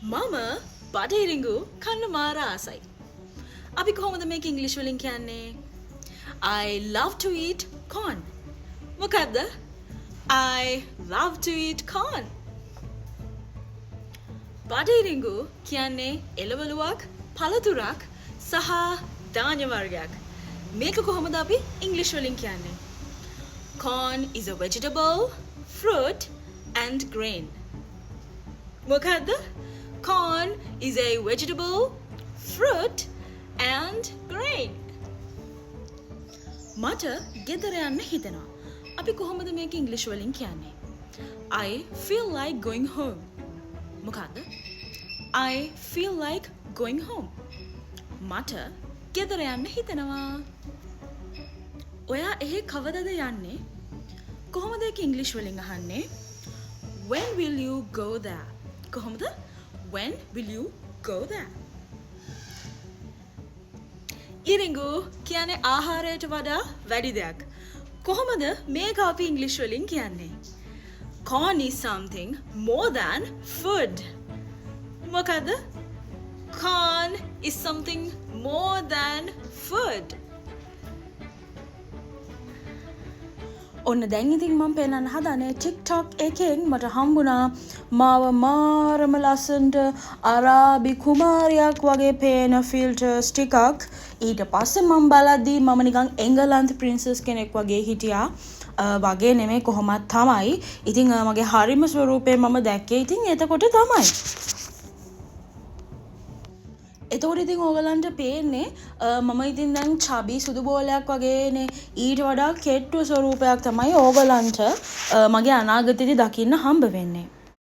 මම බටහිරිඟු කන්න මාර ආසයි. අපි කොහොමද මේක ඉංග්‍රීසි වලින් කියන්නේ? I love to eat corn. මොකද්ද? I love to eat corn. බටහිරිඟු කියන්නේ එළවලුවක්, පළතුරක් සහ ධාන්‍ය වර්ගයක්. මේක කොහොමද අපි ඉංග්‍රීසි වලින් කියන්නේ? Corn is a vegetable, fruit and grain. මොකද්ද? Corn is a vegetable, fruit and grain. මට ගෙදර යන්න හිතෙනවා. අපි කොහොමද මේක ඉංග්‍රීසි වලින් කියන්නේ? I feel like going home. මොකද්ද? I feel like going home. මට ගෙදර යන්න හිතෙනවා. ඔයා එහෙ කවදද යන්නේ? කොහොමද ඒක ඉංග්‍රීසි වලින් අහන්නේ? When will you go there? කොහොමද? When will you go there? ඉරිඟු කියන්නේ ආහාරයට වඩා වැඩි දෙයක්. කොහොමද මේක අපි ඉංග්‍රීසි වලින් කියන්නේ? Corn is something more than food. මොකද? Corn is something more than food. ඔන්න දැන් ඉතින් මම පෙන්නන්න හදනේ TikTok එකෙන් මට හම්බුණා මාව මාරම ලස්සනට අරාබි කුමාරියක් වගේ පේන ෆිල්ටර්ස් ටිකක්. ඊට පස්සේ මම බලද්දී මම නිකන් එංගලන්ත ප්‍රින්සස් කෙනෙක් වගේ හිටියා. වගේ නෙමෙයි කොහොමත් තමයි. ඉතින් මගේ හරිම ස්වරූපේ මම දැක්කේ ඉතින් එතකොට තමයි. එතකොට ඉතින් ඕගලන්ට පේන්නේ මම ඉතින් දැන් චබි සුදු බෝලයක් වගේනේ. ඊට වඩා කෙට්ටු ස්වරූපයක් තමයි ඕගලන්ට මගේ අනාගතයේදී දකින්න හම්බ වෙන්නේ.